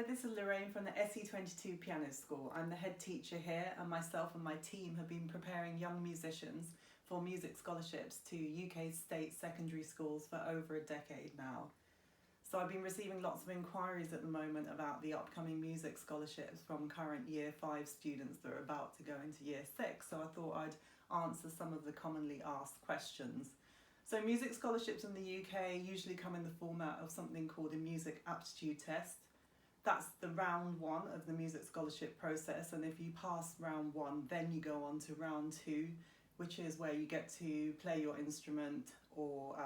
Hello, this is Lorraine from the SE22 Piano School. I'm the head teacher here, and myself and my team have been preparing young musicians for music scholarships to UK state secondary schools for over a decade now. So I've been receiving lots of inquiries at the moment about the upcoming music scholarships from current Year 5 students that are about to go into Year 6, so I thought I'd answer some of the commonly asked questions. So music scholarships in the UK usually come in the format of something called a music aptitude test. That's the round one of the music scholarship process, and if you pass round one, then you go on to round two, which is where you get to play your instrument or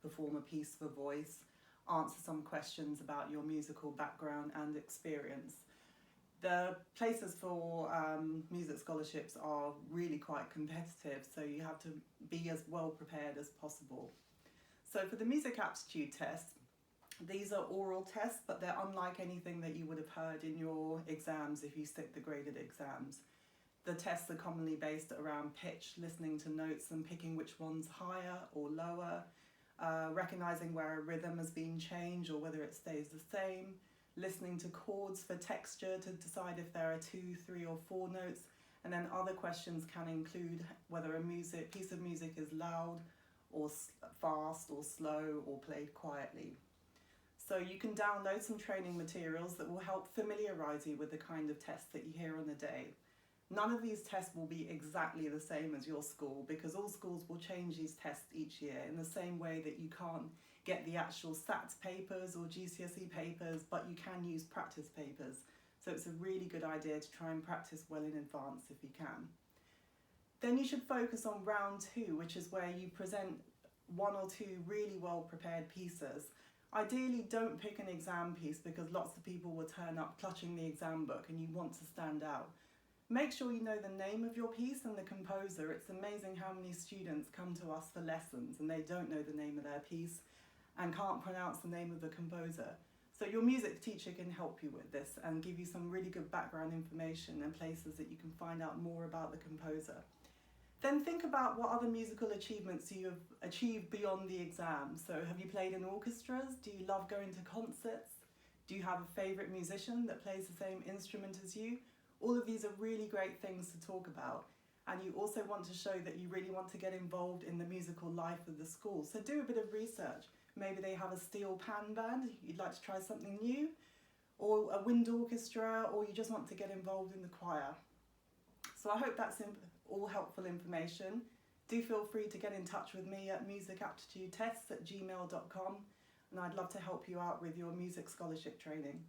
perform a piece for voice, answer some questions about your musical background and experience. The places for music scholarships are really quite competitive, so you have to be as well prepared as possible. So for the music aptitude test, these are oral tests, but they're unlike anything that you would have heard in your exams if you sit the graded exams. The tests are commonly based around pitch, listening to notes and picking which one's higher or lower, recognising where a rhythm has been changed or whether it stays the same, listening to chords for texture to decide if there are 2, 3 or 4 notes, and then other questions can include whether a piece of music is loud or fast or slow or played quietly. So you can download some training materials that will help familiarise you with the kind of tests that you hear on the day. None of these tests will be exactly the same as your school, because all schools will change these tests each year in the same way that you can't get the actual SAT papers or GCSE papers, but you can use practice papers. So it's a really good idea to try and practice well in advance if you can. Then you should focus on round two, which is where you present 1 or 2 really well prepared pieces. Ideally, don't pick an exam piece because lots of people will turn up clutching the exam book and you want to stand out. Make sure you know the name of your piece and the composer. It's amazing how many students come to us for lessons and they don't know the name of their piece and can't pronounce the name of the composer. So your music teacher can help you with this and give you some really good background information and places that you can find out more about the composer. Then think about what other musical achievements you have achieved beyond the exam. So have you played in orchestras? Do you love going to concerts? Do you have a favourite musician that plays the same instrument as you? All of these are really great things to talk about. And you also want to show that you really want to get involved in the musical life of the school. So do a bit of research. Maybe they have a steel pan band, you'd like to try something new, or a wind orchestra, or you just want to get involved in the choir. So I hope that's all helpful information. Do feel free to get in touch with me at musicaptitudetests@gmail.com, and I'd love to help you out with your music scholarship training.